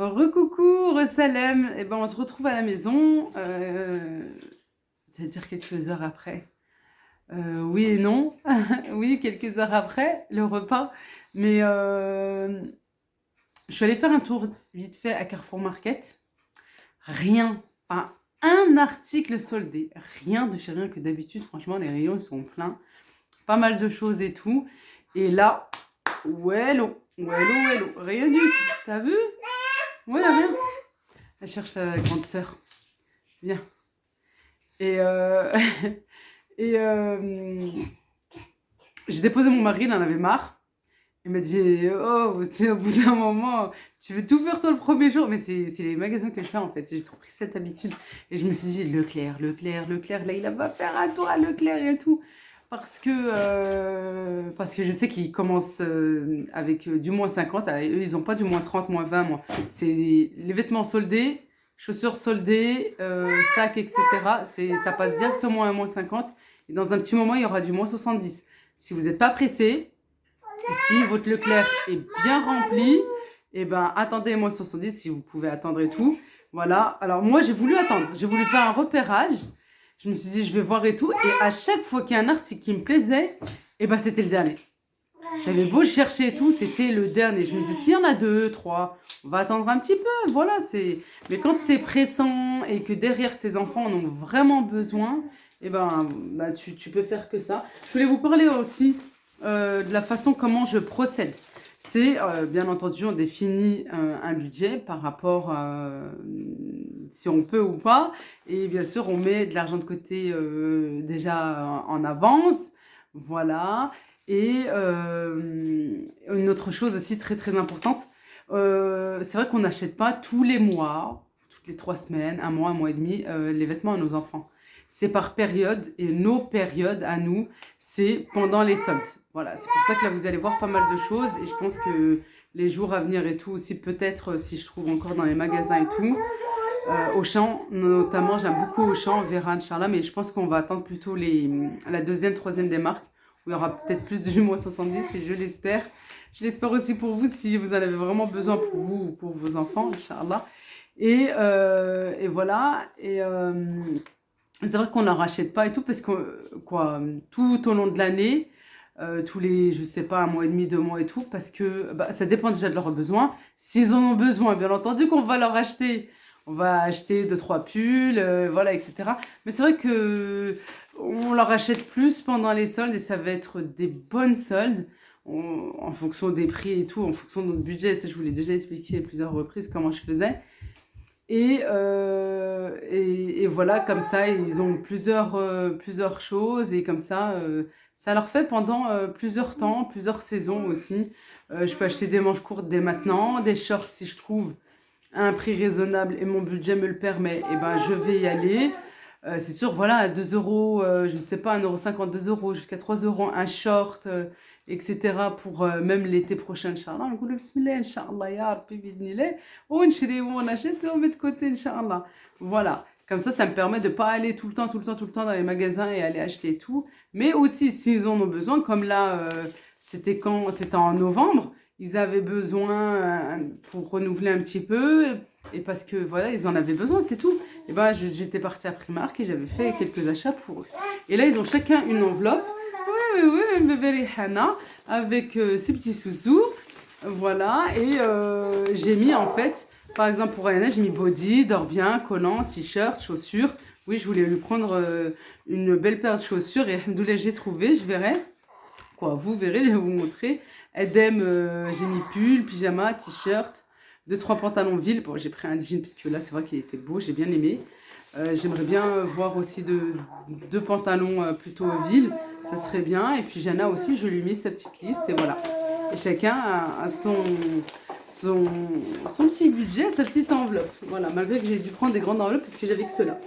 Recoucou, Salem. Eh ben, on se retrouve à la maison. C'est-à-dire quelques heures après. Oui et non. Oui, quelques heures après le repas. Mais je suis allée faire un tour vite fait à Carrefour Market. Rien. Pas un article soldé. Rien de chez rien que d'habitude. Franchement, les rayons ils sont pleins. Pas mal de choses et tout. Et là, wello. Wello, wello. Rien du tout. T'as vu? Ouais, rien. Elle cherche sa grande sœur. Viens. Et, et j'ai déposé mon mari, il en avait marre. Il m'a dit, oh, au bout d'un moment, tu veux tout faire toi le premier jour. Mais c'est les magasins que je fais en fait. J'ai trop pris cette habitude. Et je me suis dit, Leclerc. Là, il va faire un tour à Leclerc et tout. Parce que je sais qu'ils commencent avec du moins 50. Eux, ils n'ont pas du moins 30, moins 20. C'est les vêtements soldés, chaussures soldées, sacs, etc. Ça passe directement à moins 50. Et dans un petit moment, il y aura du moins 70. Si vous n'êtes pas pressé, si votre Leclerc est bien rempli, eh ben, attendez moins 70 si vous pouvez attendre et tout. Voilà. Alors moi, j'ai voulu attendre. J'ai voulu faire un repérage. Je me suis dit, je vais voir et tout. Et à chaque fois qu'il y a un article qui me plaisait, eh ben, c'était le dernier. J'avais beau chercher et tout, c'était le dernier. Je me dis, s'il y en a 2, 3, on va attendre un petit peu. Voilà, Mais quand c'est pressant et que derrière tes enfants en ont vraiment besoin, eh ben, tu peux faire que ça. Je voulais vous parler aussi de la façon comment je procède. C'est, bien entendu, on définit un budget par rapport si on peut ou pas. Et bien sûr, on met de l'argent de côté déjà en avance. Voilà. Et une autre chose aussi très très importante, c'est vrai qu'on n'achète pas tous les mois, toutes les 3 semaines, un mois et demi, les vêtements à nos enfants. C'est par période et nos périodes à nous, c'est pendant les soldes. Voilà, c'est pour ça que là vous allez voir pas mal de choses et je pense que les jours à venir et tout aussi peut-être si je trouve encore dans les magasins et tout. Auchan, notamment, j'aime beaucoup Auchan, on verra Inch'Allah, mais je pense qu'on va attendre plutôt la deuxième, troisième des marques, où il y aura peut-être plus du moins 70, et je l'espère. Je l'espère aussi pour vous, si vous en avez vraiment besoin pour vous ou pour vos enfants, Inch'Allah. Et voilà, c'est vrai qu'on ne rachète pas et tout, parce que, quoi, tout au long de l'année, tous les, je sais pas, un mois et demi, 2 mois et tout, parce que ça dépend déjà de leurs besoins. S'ils en ont besoin, bien entendu qu'on va leur acheter. On va acheter 2, 3 pulls, voilà, etc. Mais c'est vrai que on leur achète plus pendant les soldes et ça va être des bonnes soldes en fonction des prix et tout, en fonction de notre budget. Ça, je vous l'ai déjà expliqué à plusieurs reprises comment je faisais. Et voilà, comme ça, ils ont plusieurs choses et comme ça leur fait pendant plusieurs temps, plusieurs saisons aussi. Je peux acheter des manches courtes dès maintenant, des shorts si je trouve à un prix raisonnable et mon budget me le permet, et ben je vais y aller. C'est sûr, voilà, à 2 euros, je sais pas, 1,50 €, 2 euros, jusqu'à 3 euros, un short, etc. pour même l'été prochain, Inch'Allah. On dit Bismillah, Inch'Allah, Ya Rabbi, bidnillah. On achète et on met de côté, Inch'Allah. Voilà. Comme ça me permet de pas aller tout le temps dans les magasins et aller acheter tout. Mais aussi, s'ils en ont besoin, comme là, c'était en novembre, ils avaient besoin pour renouveler un petit peu et parce que voilà, ils en avaient besoin, c'est tout. Et ben j'étais partie à Primark et j'avais fait quelques achats pour eux. Et là, ils ont chacun une enveloppe. Oui, bébé Rihanna avec ses petits sous-sous. Voilà, et j'ai mis en fait, par exemple pour Rihanna, j'ai mis body, dors bien, collant, t-shirt, chaussures. Oui, je voulais lui prendre une belle paire de chaussures et alhamdoulilah, j'ai trouvé, je verrai. Quoi, vous verrez, je vais vous montrer. Edem, j'ai mis pull, pyjama, t-shirt, 2, 3 pantalons ville. Bon, j'ai pris un jean parce que là, c'est vrai qu'il était beau, j'ai bien aimé. J'aimerais bien voir aussi deux pantalons plutôt ville, ça serait bien. Et puis Jana aussi, je lui ai mis sa petite liste et voilà. Et chacun a son, son petit budget, sa petite enveloppe. Voilà, malgré que j'ai dû prendre des grandes enveloppes parce que j'avais que cela.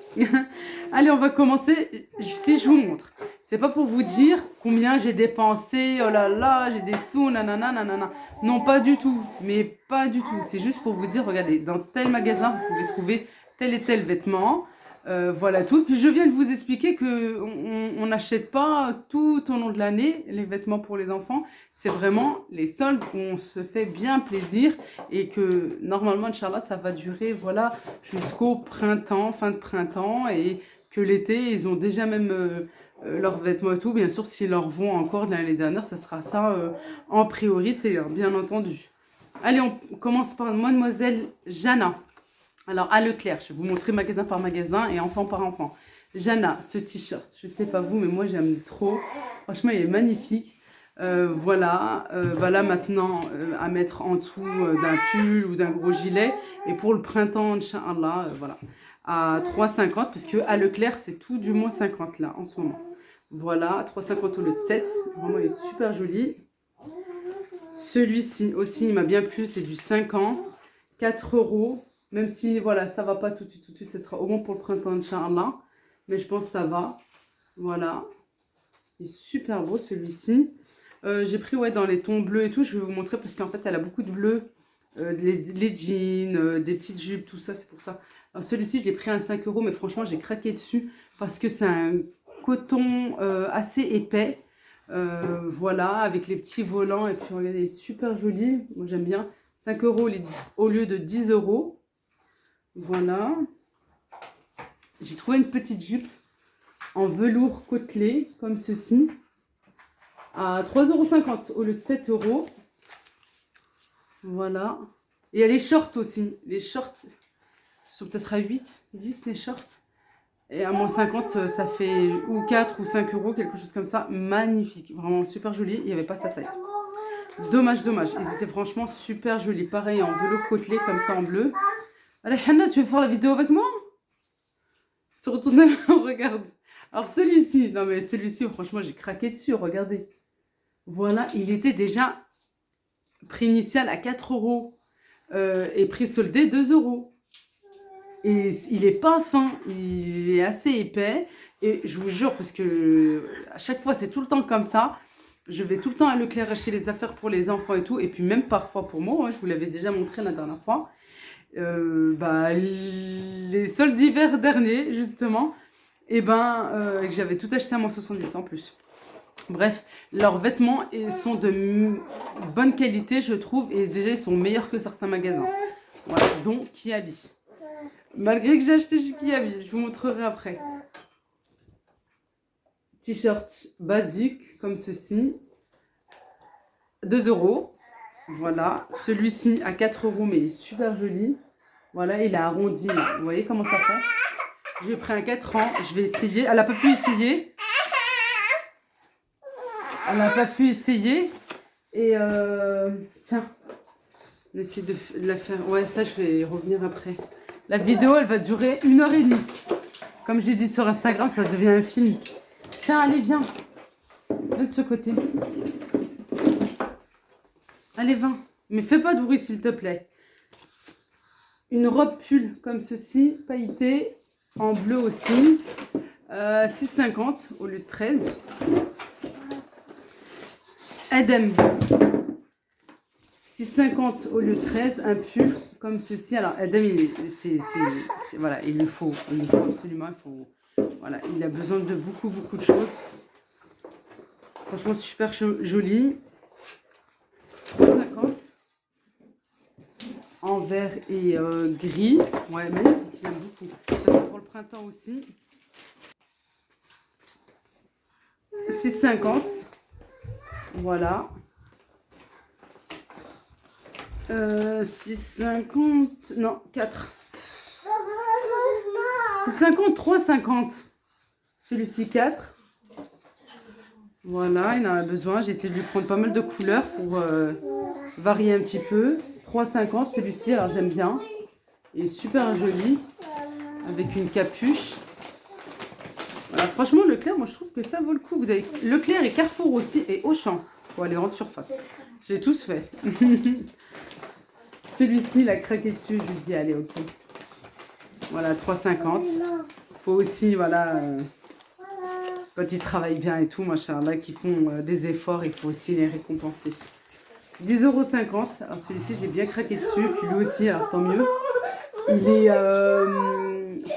Allez, on va commencer. Si je vous montre, c'est pas pour vous dire combien j'ai dépensé, oh là là, j'ai des sous, nanana, nanana. Non, pas du tout, mais pas du tout. C'est juste pour vous dire, regardez, dans tel magasin, vous pouvez trouver tel et tel vêtement. Voilà tout. Puis je viens de vous expliquer que on n'achète pas tout au long de l'année les vêtements pour les enfants. C'est vraiment les soldes où on se fait bien plaisir et que normalement, Inch'Allah, ça va durer voilà, jusqu'au printemps, fin de printemps et que l'été, ils ont déjà même leurs vêtements et tout. Bien sûr, s'ils leur vont encore de l'année dernière, ça sera ça en priorité, hein, bien entendu. Allez, on commence par Mademoiselle Jana. Alors, à Leclerc, je vais vous montrer magasin par magasin et enfant par enfant. Jana, ce t-shirt, je sais pas vous, mais moi j'aime trop. Franchement, il est magnifique. Voilà, voilà maintenant à mettre en dessous d'un pull ou d'un gros gilet. Et pour le printemps, Inch'Allah, voilà, à 3,50 parce que à Leclerc, c'est tout du moins 50 là en ce moment. Voilà, 3,50 au lieu de 7. Vraiment, il est super joli. Celui-ci aussi, il m'a bien plu, c'est du 5 ans, 4 euros. Même si, voilà, ça va pas tout de suite, ça sera au moins pour le printemps, Inch'Allah. Mais je pense que ça va. Voilà. Il est super beau, celui-ci. J'ai pris, ouais, dans les tons bleus et tout. Je vais vous montrer parce qu'en fait, elle a beaucoup de bleu. Les jeans, des petites jupes, tout ça, c'est pour ça. Alors, celui-ci, je l'ai pris à 5 euros, mais franchement, j'ai craqué dessus parce que c'est un coton assez épais. Voilà, avec les petits volants. Et puis, regardez, il est super joli. Moi, j'aime bien. 5 euros au lieu de 10 euros. Voilà. J'ai trouvé une petite jupe en velours côtelé, comme ceci, à 3,50 € au lieu de 7 euros. Voilà. Et il y a les shorts aussi. Les shorts sont peut-être à 8, 10 les shorts. Et à moins 50, ça fait ou 4 ou 5 euros, quelque chose comme ça. Magnifique. Vraiment super joli. Il n'y avait pas sa taille. Dommage, dommage. Ils étaient franchement super jolis. Pareil en velours côtelé, comme ça en bleu. Allez, Hanna, tu veux faire la vidéo avec moi? Se retourner, on regarde. Alors celui-ci, non mais celui-ci, franchement, j'ai craqué dessus, regardez. Voilà, il était déjà prix initial à 4 euros et prix soldé 2 euros. Et il est pas fin, il est assez épais. Et je vous jure, parce que à chaque fois, c'est tout le temps comme ça. Je vais tout le temps à Leclerc acheter les affaires pour les enfants et tout. Et puis même parfois pour moi, hein, je vous l'avais déjà montré la dernière fois. Les soldes d'hiver derniers, justement, et que j'avais tout acheté à moins 70 en plus. Bref, leurs vêtements sont de bonne qualité, je trouve, et déjà, ils sont meilleurs que certains magasins. Voilà, dont Kiabi. Malgré que j'ai acheté chez Kiabi, je vous montrerai après. T-shirt basique, comme ceci. 2 euros. Voilà, celui-ci à 4 euros, mais il est super joli. Voilà, il est arrondi. Vous voyez comment ça fait? Je l'ai pris à 4 ans. Je vais essayer. Elle n'a pas pu essayer. Elle n'a pas pu essayer. Et tiens, on essaie de la faire. Ouais, ça, je vais y revenir après. La vidéo, elle va durer 1h30. Comme j'ai dit sur Instagram, ça devient un film. Tiens, allez, viens. Viens de ce côté. Allez, viens. Mais fais pas de bruit, s'il te plaît. Une robe pull comme ceci, pailletée, en bleu aussi. 6,50 au lieu de 13. Edem. 6,50 au lieu de 13. Un pull comme ceci. Alors, Edem, voilà, il le faut. Il le faut absolument. Voilà, il a besoin de beaucoup de choses. Franchement, super joli. 3,50. En vert et gris. Ouais, magnifique, j'aime beaucoup. Ça pour le printemps aussi. 6,50. Voilà. 6,50. Non, 4. 6,50, 3,50. Celui-ci, 4. Voilà, il en a besoin. J'ai essayé de lui prendre pas mal de couleurs pour varier un petit peu. 3,50 celui-ci, alors j'aime bien. Il est super joli. Avec une capuche. Voilà, franchement, Leclerc, moi je trouve que ça vaut le coup. Vous avez Leclerc et Carrefour aussi et Auchan. Pour aller en surface. J'ai tous fait. Celui-ci, il a craqué dessus. Je lui dis, allez, ok. Voilà, 3,50. Faut aussi, voilà. Quand ils travaillent bien et tout, machallah, qui font des efforts, il faut aussi les récompenser. 10,50 €. Alors celui-ci, j'ai bien craqué dessus. Puis lui aussi, alors tant mieux. Il est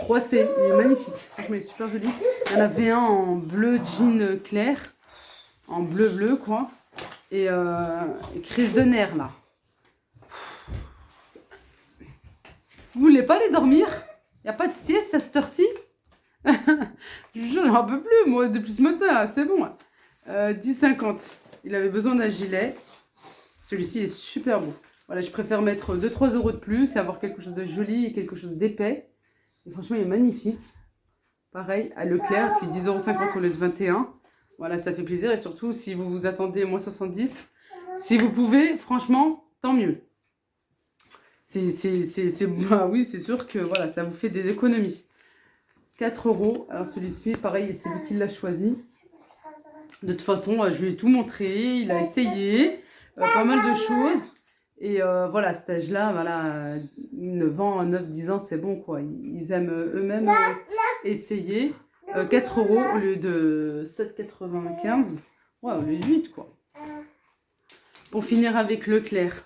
froissé, il est magnifique. Franchement, il est super joli. Il y en avait un en bleu jean clair, en bleu quoi. Et crise de nerfs là. Vous voulez pas aller dormir? Y a pas de sieste à cette heure-ci? Je vous jure, j'en peux plus, moi, depuis ce matin, c'est bon. 10,50. Il avait besoin d'un gilet. Celui-ci est super beau. Voilà, je préfère mettre 2-3 euros de plus et avoir quelque chose de joli et quelque chose d'épais. Et franchement, il est magnifique. Pareil, à Leclerc, puis 10,50 € au lieu de 21. Voilà, ça fait plaisir. Et surtout, si vous vous attendez moins 70, si vous pouvez, franchement, tant mieux. Bah oui, c'est sûr que voilà, ça vous fait des économies. 4 euros. Alors celui-ci, pareil, c'est lui qui l'a choisi. De toute façon, je lui ai tout montré. Il a essayé pas mal de choses. Et voilà, cet âge-là, voilà, 9 ans, 9-10 ans, c'est bon quoi. Ils aiment eux-mêmes essayer. 4 euros au lieu de 7,95. Ouais, au lieu de 8 quoi. Pour finir avec Leclerc.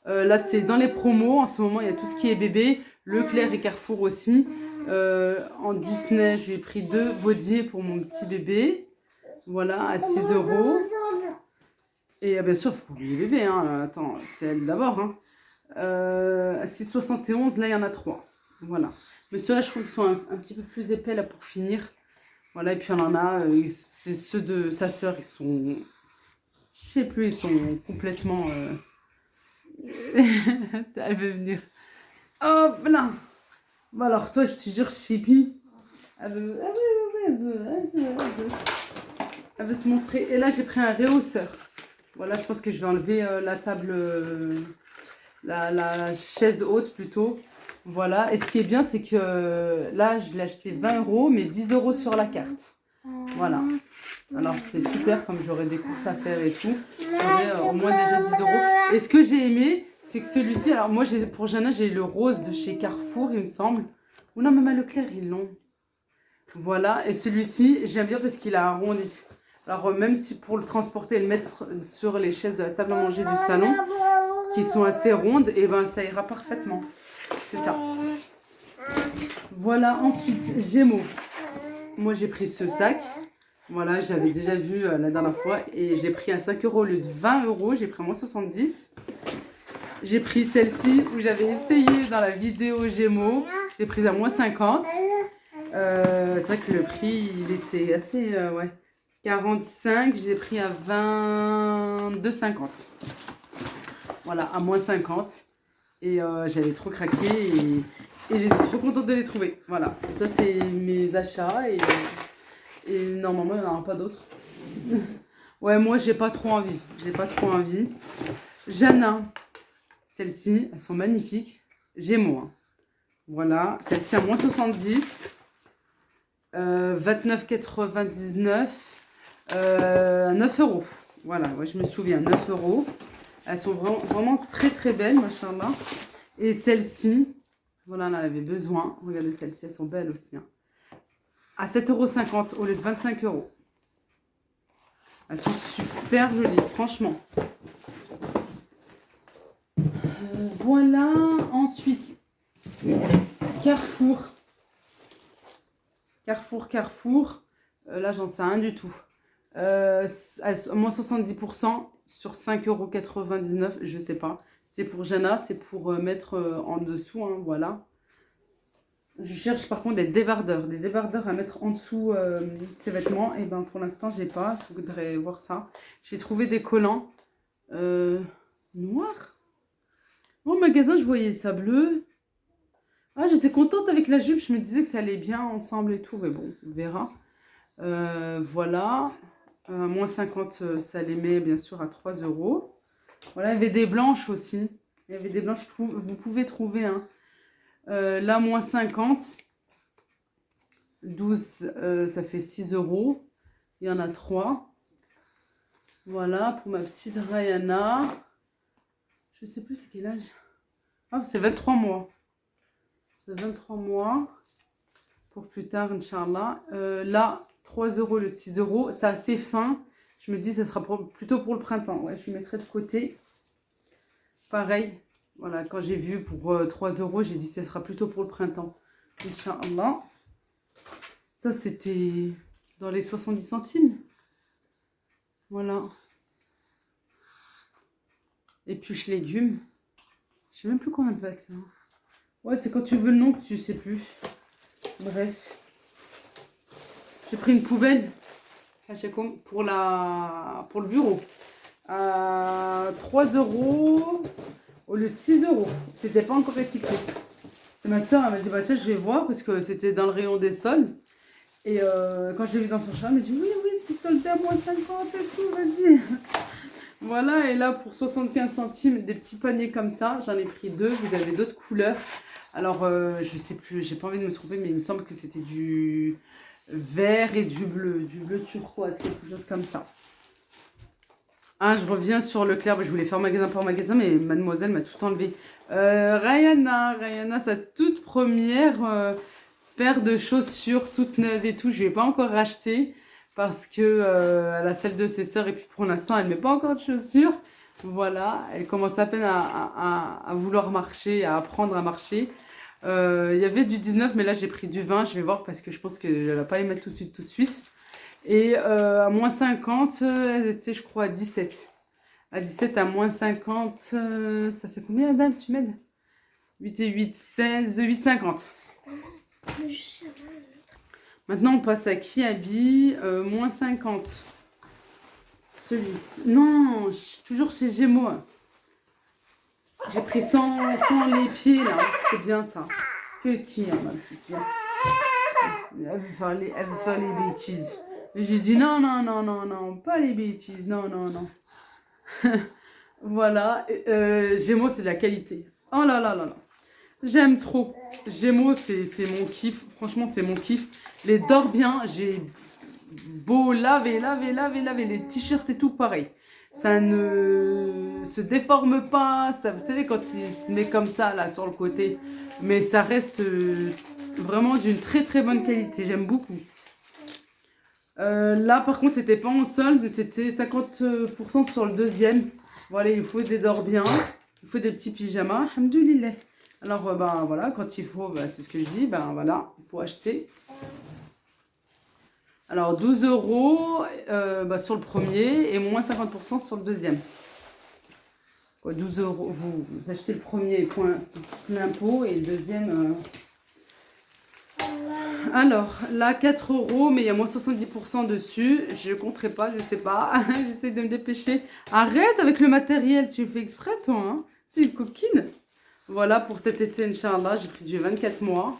Là, c'est dans les promos. En ce moment, il y a tout ce qui est bébé. Leclerc et Carrefour aussi. En Disney, je lui ai pris 2 bodies pour mon petit bébé. Voilà, à 6 euros. Et bien sûr, il faut oublier le bébé. Hein. Attends, c'est elle d'abord. Hein. À 6,71, là, il y en a 3. Voilà. Mais ceux-là, je trouve qu'ils sont un petit peu plus épais là pour finir. Voilà, et puis il y en a, c'est ceux de sa sœur, ils sont... Je sais plus, ils sont complètement... Elle veut venir. Hop là. Bon alors toi, je te jure, Chippy, elle veut se montrer. Et là, j'ai pris un réhausseur. Voilà, je pense que je vais enlever la table, la chaise haute plutôt. Voilà, et ce qui est bien, c'est que là, je l'ai acheté 20 euros, mais 10 euros sur la carte. Voilà. Alors, c'est super, comme j'aurai des courses à faire et tout. J'aurai au moins déjà 10 euros. Et ce que j'ai aimé, c'est que celui-ci, alors moi, pour Jana, j'ai le rose de chez Carrefour, il me semble. Ou non, même à Leclerc, ils l'ont. Voilà, et celui-ci, j'aime bien parce qu'il a arrondi. Alors, même si pour le transporter et le mettre sur les chaises de la table à manger du salon, qui sont assez rondes, et ben ça ira parfaitement. C'est ça. Voilà, ensuite, Gémeaux. Moi, j'ai pris ce sac. Voilà, j'avais déjà vu la dernière fois. Et j'ai pris à 5 euros au lieu de 20 euros. J'ai pris à moins 70. J'ai pris celle-ci où j'avais essayé dans la vidéo Gémeaux. J'ai pris à moins 50. C'est vrai que le prix, il était assez... ouais. 45, j'ai pris à 22,50. Voilà, à moins 50. Et j'avais trop craqué et j'étais trop contente de les trouver. Voilà, et ça c'est mes achats et normalement il n'y en aura pas d'autres. Ouais, moi j'ai pas trop envie. J'ai pas trop envie. Jana, celles-ci, elles sont magnifiques. Gémeaux. Hein. Voilà, celle-ci à moins 70. 29,99. 9 euros. Voilà, ouais, je me souviens, 9 euros. Elles sont vraiment très très belles, machallah. Et celle-ci, voilà, on en avait besoin. Regardez celles-ci, elles sont belles aussi. Hein. À 7,50 € au lieu de 25 euros. Elles sont super jolies, franchement. Voilà, ensuite, Carrefour. Carrefour. Là, j'en sais rien du tout. Moins 70% sur 5,99 €, je sais pas. C'est pour Jana, c'est pour mettre en dessous, hein, voilà. Je cherche par contre des débardeurs à mettre en dessous ces vêtements. Et ben pour l'instant, j'ai pas. Il faudrait voir ça. J'ai trouvé des collants noirs. Au magasin, je voyais ça bleu. Ah, j'étais contente avec la jupe. Je me disais que ça allait bien ensemble et tout. Mais bon, on verra. Voilà. Moins 50, ça les met bien sûr à 3 euros. Voilà, il y avait des blanches aussi. Il y avait des blanches, vous pouvez trouver. Hein. Là, moins 50. 12, ça fait 6 euros. Il y en a 3. Voilà, pour ma petite Rayana. Je sais plus c'est quel âge. Ah, c'est 23 mois. C'est 23 mois. Pour plus tard, Inch'Allah. Là, 3 euros le 6 euros. C'est assez fin. Je me dis ça sera plutôt pour le printemps. Ouais, je mettrai de côté. Pareil. Voilà, quand j'ai vu pour 3 euros, j'ai dit ça sera plutôt pour le printemps. Inch'Allah. Ça, c'était dans les 70 centimes. Voilà. Épluche légumes. Je sais même plus combien de packs ça. Ouais, c'est quand tu veux le nom que tu sais plus. Bref. J'ai pris une poubelle pour le bureau. À 3 euros au lieu de 6 euros. C'était pas encore étiqueté. C'est ma soeur, elle m'a dit, bah tiens, je vais voir parce que c'était dans le rayon des soldes. Et quand je l'ai vu dans son chat, elle m'a dit, oui, oui, c'est soldé à moins 50 et tout, vas-y. Voilà, et là, pour 75 centimes, des petits paniers comme ça, j'en ai pris 2. Vous avez d'autres couleurs. Alors, je sais plus, j'ai pas envie de me tromper, mais il me semble que c'était du vert et du bleu turquoise, quelque chose comme ça. Ah, je reviens sur Leclerc. Je voulais faire magasin par magasin, mais mademoiselle m'a tout enlevé. Rayana, sa toute première paire de chaussures toute neuve et tout. Je ne l'ai pas encore racheté parce que elle a celle de ses sœurs et puis pour l'instant, elle ne met pas encore de chaussures. Voilà, elle commence à peine à vouloir marcher, à apprendre à marcher. Il y avait du 19, mais là, j'ai pris du 20. Je vais voir parce que je pense qu'elle ne va pas y mettre tout de suite. Et à moins 50, elles étaient, je crois, à 17. À 17, à moins 50, ça fait combien, dame, tu m'aides? 8 et 8, 16, 8,50. Maintenant, on passe à Kiabi, moins 50. Celui-ci. Non, toujours chez Gémeaux. J'ai pris sans les pieds, là. C'est bien, ça. Qu'est-ce qu'il y a, ma petite? Elle veut faire les bêtises. Et j'ai dit non, pas les bêtises, non. Voilà, Gémeaux, c'est de la qualité. Oh là là. J'aime trop. Gémeaux, c'est mon kiff. Franchement, c'est mon kiff. Les dors bien, j'ai beau laver. Les t-shirts et tout, pareil. Ça ne se déforme pas. Ça, vous savez, quand il se met comme ça, là, sur le côté. Mais ça reste vraiment d'une très très bonne qualité. J'aime beaucoup. Là, par contre, c'était pas en solde, c'était 50% sur le deuxième. Voilà, il faut des dors bien, il faut des petits pyjamas. Alhamdoulilah. Alors, ben voilà, quand il faut, c'est ce que je dis, ben voilà, il faut acheter. Alors, 12 euros sur le premier et moins 50% sur le deuxième. Quoi, 12 euros, vous achetez le premier plein pot et le deuxième. Alors, là, 4 euros, mais il y a moins 70% dessus. Je ne compterai pas, je sais pas. J'essaie de me dépêcher. Arrête avec le matériel, tu fais exprès, toi, hein? C'est une coquine. Voilà, pour cet été, Inch'Allah, j'ai pris du 24 mois.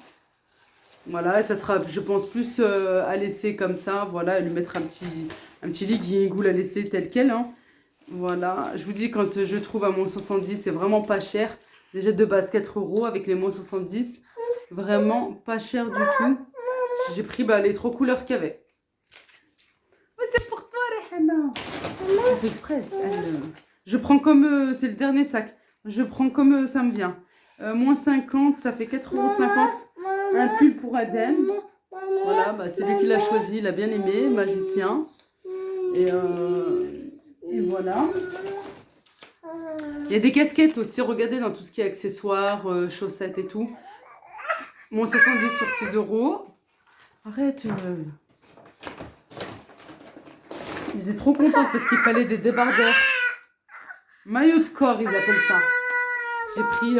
Voilà, et ça sera, je pense, plus à laisser comme ça. Voilà, et lui mettre un petit legging ou la laisser telle qu'elle, hein. Voilà, je vous dis, quand je trouve à moins 70, c'est vraiment pas cher. Déjà de base 4 euros avec les moins 70. Vraiment pas cher du tout. J'ai pris les 3 couleurs qu'il y avait. Mais c'est pour toi, Rehana. Je fais exprès. Je prends comme... c'est le dernier sac. Je prends comme ça me vient. Moins 50, ça fait 4,50 €. Un pull pour Adem. Voilà, c'est lui qui l'a choisi. Il a bien aimé. Magicien. Et voilà. Il y a des casquettes aussi. Regardez dans tout ce qui est accessoires, chaussettes et tout. Moins 70 sur 6 euros. Arrête. J'étais trop contente parce qu'il fallait des débardeurs. Maillot de corps, ils appellent ça. J'ai pris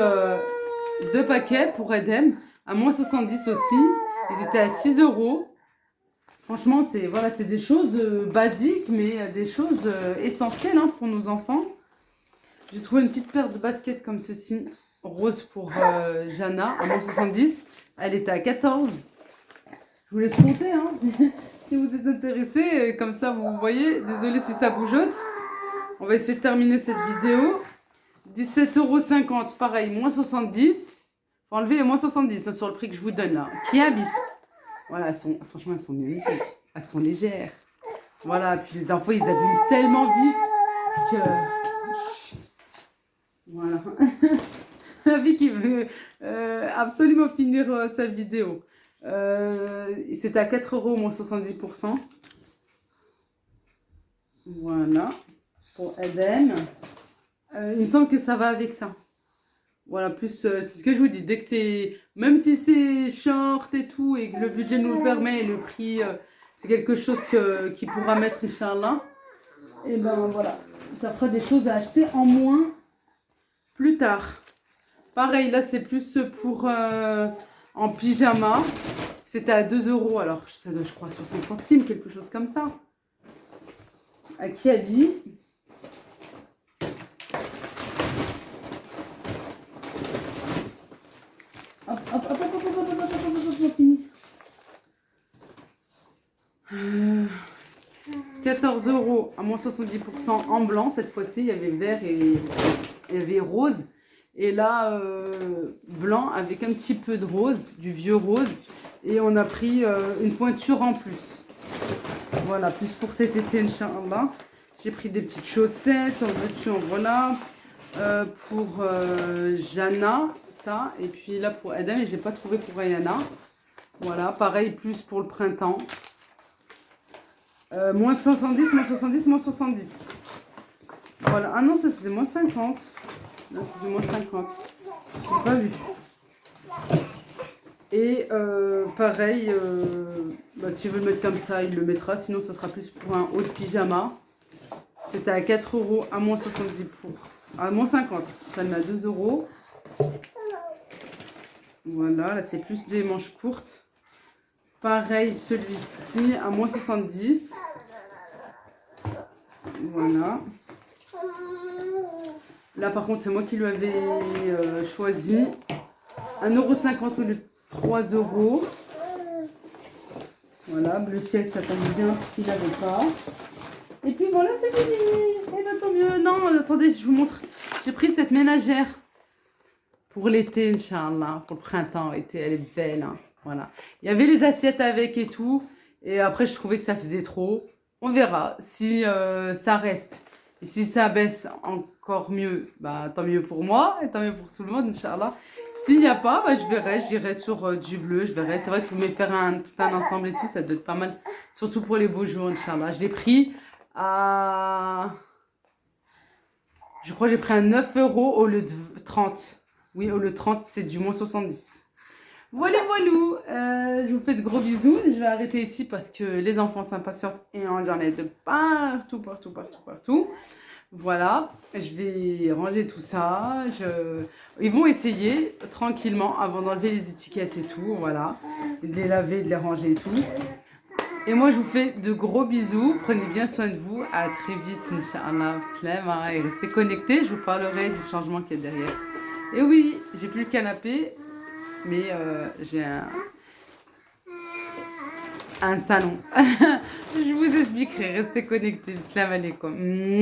2 paquets pour Edem. À moins 70 aussi. Ils étaient à 6 euros. Franchement, c'est des choses basiques, mais des choses essentielles pour nos enfants. J'ai trouvé une petite paire de baskets comme ceci. Rose pour Jana, à moins 70. Elle était à 14. Je vous laisse compter, hein, si vous êtes intéressés. Comme ça, vous voyez. Désolée si ça bougeote. On va essayer de terminer cette vidéo. 17,50 €, pareil, moins 70. Faut enlever les moins 70 sur le prix que je vous donne là. Kiabi. Voilà, franchement, elles sont magnifiques. Elles sont légères. Voilà, puis les enfants, ils abîment tellement vite que... Voilà. La vie qui veut absolument finir sa vidéo. C'est à 4 € moins 70%. Voilà. Pour Edem. Il me semble que ça va avec ça. Voilà, plus, c'est ce que je vous dis, dès que c'est, même si c'est short et tout, et que le budget nous le permet, et le prix, c'est quelque chose qui pourra mettre, Inch'Allah, et ben voilà, ça fera des choses à acheter en moins plus tard. Pareil, là, c'est plus pour en pyjama. C'était à 2 euros, alors ça doit, je crois, 60 centimes, quelque chose comme ça. À qui habille. Hop, hop, hop, hop, hop, hop, hop, hop, hop, hop, fini. 14 euros à moins 70% en blanc. Cette fois-ci, il y avait vert et il y avait rose. Et là, blanc avec un petit peu de rose, du vieux rose. Et on a pris une pointure en plus. Voilà, plus pour cet été, Inch'Allah. J'ai pris des petites chaussettes, en veux-tu, en voilà. Pour Jana, ça. Et puis là, pour Adam, et je n'ai pas trouvé pour Ayana. Voilà, pareil, plus pour le printemps. Moins 70, moins 70, moins 70. Voilà. Ah non, ça c'est moins 50. Là, c'est du moins 50. Je n'ai pas vu. Et pareil, bah, si je veux le mettre comme ça, il le mettra. Sinon, ça sera plus pour un haut de pyjama. C'était à 4 euros à moins 70 à moins 50. Ça le met à 2 euros. Voilà, là c'est plus des manches courtes. Pareil, celui-ci à moins 70. Voilà. Là par contre, c'est moi qui lui avais choisi. 1,50 € au lieu de 3 euros. Voilà, bleu ciel, ça tombe bien parce qu'il n'avait pas. Et puis voilà, c'est fini. Et bien tant mieux. Non, attendez, je vous montre. J'ai pris cette ménagère pour l'été, Inch'Allah. Pour le printemps, été, elle est belle. Hein. Voilà. Il y avait les assiettes avec et tout. Et après, je trouvais que ça faisait trop. On verra si ça reste. Et si ça baisse encore mieux, bah, tant mieux pour moi et tant mieux pour tout le monde, Inch'Allah. S'il n'y a pas, bah, je verrai, j'irai sur du bleu, je verrai. C'est vrai que vous pouvez faire tout un ensemble et tout, ça doit être pas mal. Surtout pour les beaux jours, Inch'Allah. Je l'ai pris à... Je crois que j'ai pris à 9 € au lieu de 30. Oui, au lieu de 30, c'est du moins 70. Voilà, voilà. Je vous fais de gros bisous. Je vais arrêter ici parce que les enfants s'impatientent et j'en ai de partout, partout, partout, partout. Voilà, je vais ranger tout ça. Ils vont essayer tranquillement avant d'enlever les étiquettes et tout. Voilà, de les laver, de les ranger et tout. Et moi, je vous fais de gros bisous. Prenez bien soin de vous. À très vite, Inch'Allah. Et restez connectés. Je vous parlerai du changement qu'il y a derrière. Et oui, j'ai plus le canapé, mais j'ai un salon. Je vous expliquerai. Restez connectés. Salam alaikum.